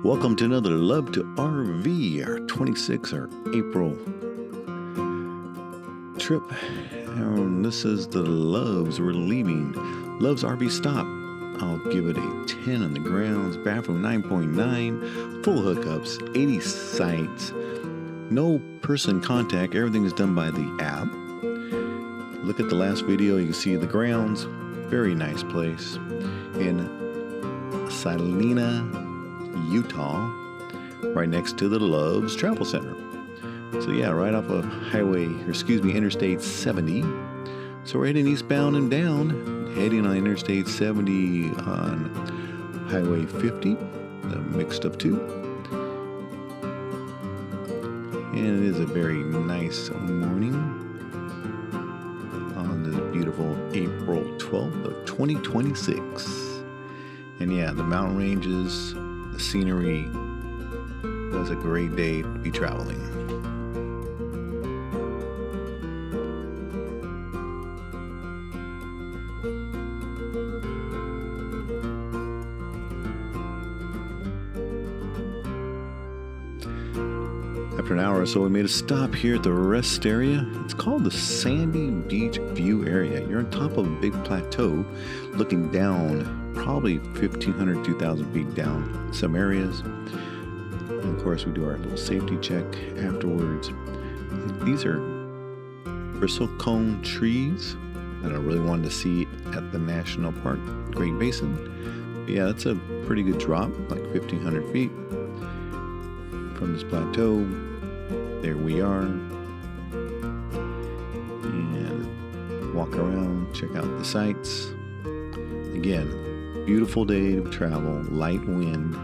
Welcome to another Love to RV, our 26, our April trip. And this is the Loves. We're leaving. Loves RV stop. I'll give it a 10 on the grounds. Bathroom 9.9. Full hookups. 80 sites. No person contact. Everything is done by the app. Look at the last video. You can see the grounds. Very nice place in Salina, Utah, right next to the Loves Travel Center. So yeah, right off of Interstate 70. So we're heading eastbound and down, heading on Interstate 70 on Highway 50, the mixed of two. And it is a very nice morning on the beautiful April 12th of 2026. And yeah, the mountain ranges, the scenery was a great day to be traveling. After an hour or so, we made a stop here at the rest area. It's called the Sandy Beach View Area. You're on top of a big plateau looking down probably 1,500, 2,000 feet down some areas. And of course, we do our little safety check afterwards. These are bristlecone trees that I really wanted to see at the National Park Great Basin. But yeah, that's a pretty good drop, like 1,500 feet from this plateau. There we are. And walk around, check out the sights. Again, beautiful day to travel, light wind.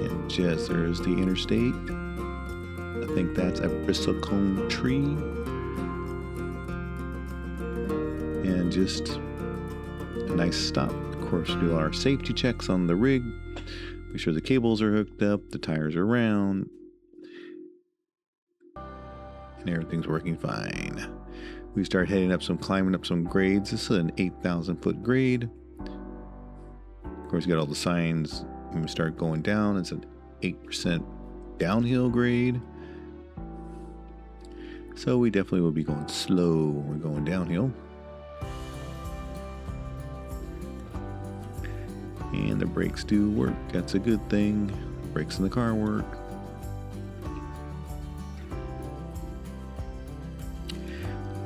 And just there's the interstate. I think that's a bristlecone tree. And just a nice stop. Of course, do our safety checks on the rig. Make sure the cables are hooked up, the tires are round, and everything's working fine. We start climbing up some grades. This is an 8,000 foot grade. Of course, you got all the signs. When we start going down, it's an 8% downhill grade. So we definitely will be going slow when we're going downhill. And the brakes do work. That's a good thing. Brakes in the car work.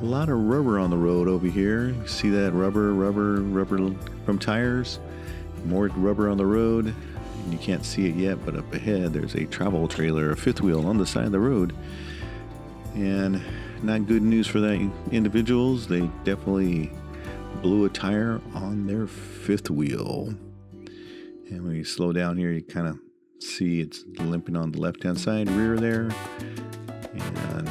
A lot of rubber on the road over here. You see that rubber from tires. More rubber on the road. And you can't see it yet, but up ahead there's a travel trailer, a fifth wheel on the side of the road. And not good news for that individuals. They definitely blew a tire on their fifth wheel. And when you slow down here, you kind of see it's limping on the left-hand side rear there. And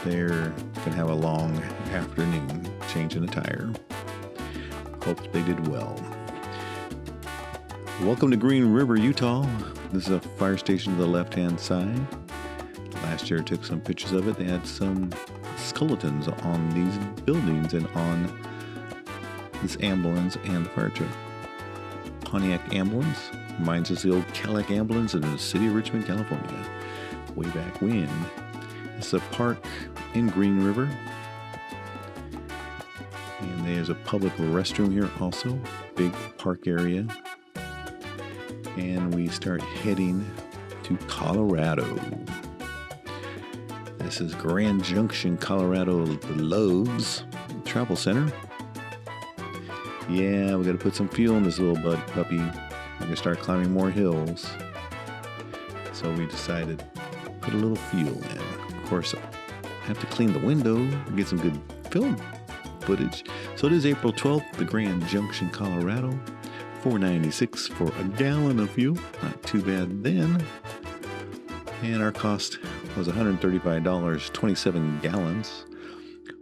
they're going to have a long afternoon changing a tire. Hope they did well. Welcome to Green River, Utah. This is a fire station to the left-hand side. Last year I took some pictures of it. They had some skeletons on these buildings and on this ambulance and the fire truck. Pontiac ambulance reminds us of the old Cadillac ambulance in the city of Richmond, California, way back when. It's a park in Green River, and there's a public restroom here also, big park area. And we start heading to Colorado. This is Grand Junction, Colorado, the Loves Travel Center. Yeah, we got to put some fuel in this little puppy. We're going to start climbing more hills. So we decided to put a little fuel in. Of course, I have to clean the window and get some good film footage. So it is April 12th, the Grand Junction, Colorado. $4.96 for a gallon of fuel. Not too bad then. And our cost was $135, 27 gallons.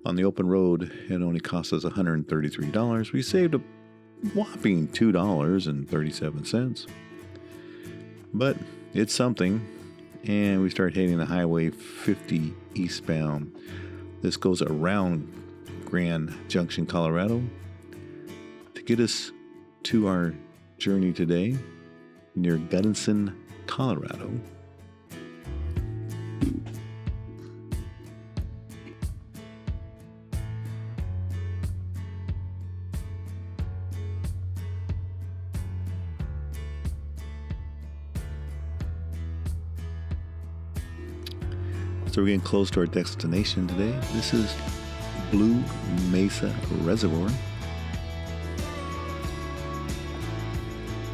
On the open road, it only cost us $133. We saved a whopping $2.37. But it's something. And we start heading the Highway 50 eastbound. This goes around Grand Junction, Colorado. To get us to our journey today, near Gunnison, Colorado. So we're getting close to our destination today. This is Blue Mesa Reservoir.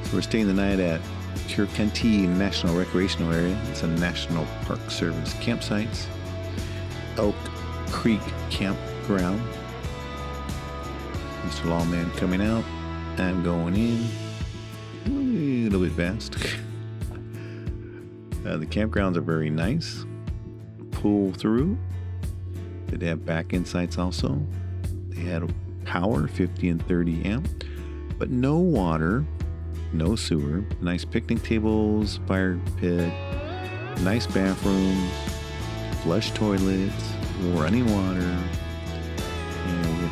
So we're staying the night at Curecanti National Recreational Area. It's a National Park Service campsite. Elk Creek Campground. Mr. Lawman coming out. I'm going in. A little bit fast. The campgrounds are very nice. Pull through. They have back end sites also. They had power, 50 and 30 amp, but no water, no sewer. Nice picnic tables, fire pit, nice bathrooms, flush toilets, running water. And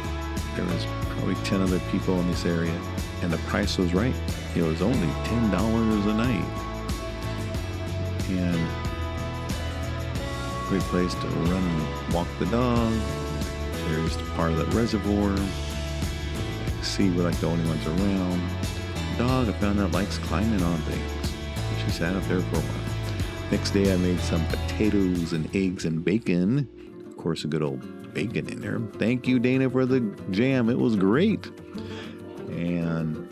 there was probably 10 other people in this area, and the price was right. It was only $10 a night. And great place to run and walk the dog. There's part of the reservoir. See, we're like the only ones around. The dog, I found out, likes climbing on things. She sat up there for a while. Next day, I made some potatoes and eggs and bacon. Of course, a good old bacon in there. Thank you, Dana, for the jam. It was great. And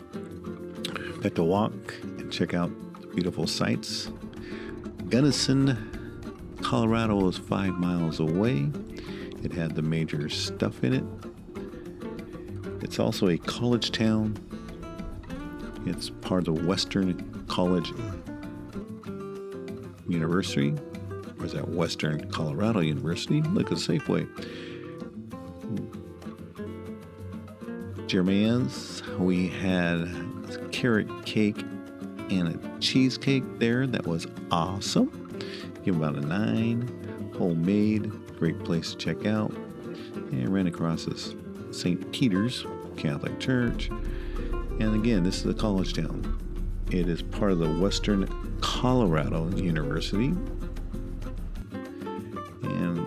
got to walk and check out the beautiful sights. Gunnison, Colorado is 5 miles away. It had the major stuff in it. It's also a college town. It's part of the Western College University. Or is that Western Colorado University? Look at Safeway. Germans, we had carrot cake and a cheesecake there. That was awesome. Give about a 9. Homemade. Great place to check out. And ran across this St. Peter's Catholic Church. And again, this is a college town. It is part of the Western Colorado University. And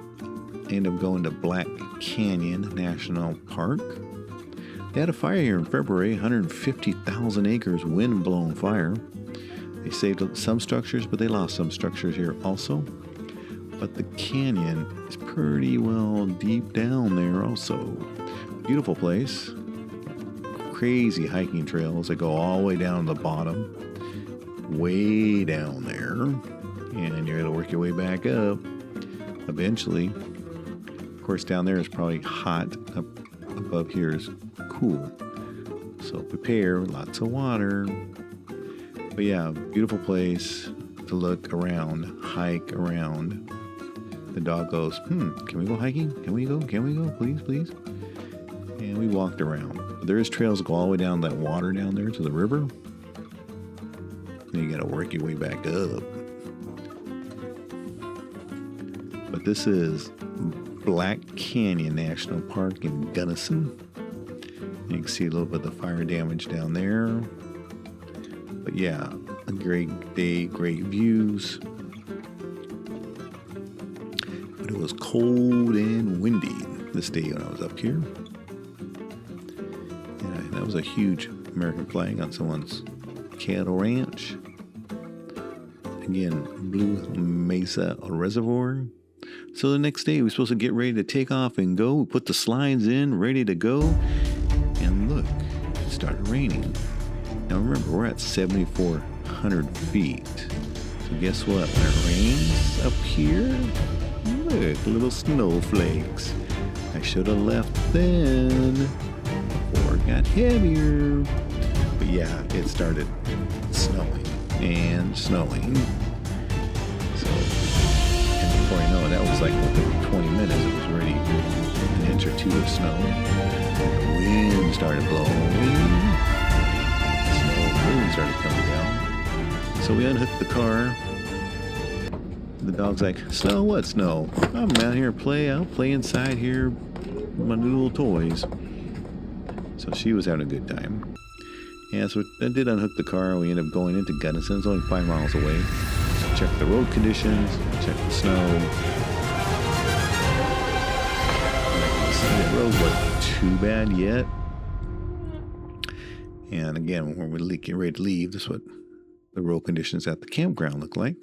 ended up going to Black Canyon National Park. They had a fire here in February, 150,000 acres wind-blown fire. They saved some structures, but they lost some structures here also. But the canyon is pretty well deep down there also. Beautiful place. Crazy hiking trails that go all the way down to the bottom. Way down there. And you're going to work your way back up eventually. Of course, down there is probably hot. Up above here is cool. So prepare, lots of water. But yeah, beautiful place to look around, hike around. The dog goes, can we go hiking? Can we go? Please, please. And we walked around. There is trails that go all the way down that water down there to the river. Then you got to work your way back up. But this is Black Canyon National Park in Gunnison. You can see a little bit of the fire damage down there. But yeah, a great day, great views. But it was cold and windy this day when I was up here. And that was a huge American flag on someone's cattle ranch. Again, Blue Mesa Reservoir. So the next day, we're supposed to get ready to take off and go. We put the slides in, ready to go. And look, it started raining. Now remember, we're at 7,400 feet. So guess what? When it rains up here, look, little snowflakes. I should have left then before it got heavier. But yeah, it started snowing and snowing. So, and before I know it, that was like within 20 minutes, it was ready, an inch or two of snow. And the wind started blowing. Snow started coming down. So we unhooked the car. The dog's like, snow? What snow? I'm out here I'll play inside here with my new little toys. So she was having a good time. Yeah, so I did unhook the car. We ended up going into Gunnisons, only 5 miles away. Check the road conditions, check the snow. The road wasn't too bad yet. And again, when we get ready to leave, this is what the road conditions at the campground look like.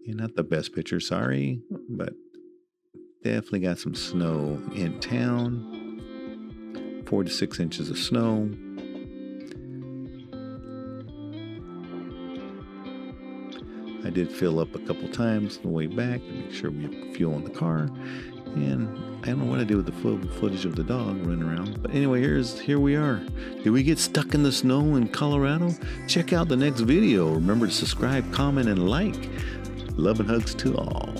And not the best picture, sorry, but definitely got some snow in town. 4 to 6 inches of snow. I did fill up a couple times on the way back to make sure we have fuel in the car. And I don't know what I did with the footage of the dog running around. But anyway, here we are. Did we get stuck in the snow in Colorado? Check out the next video. Remember to subscribe, comment, and like. Love and hugs to all.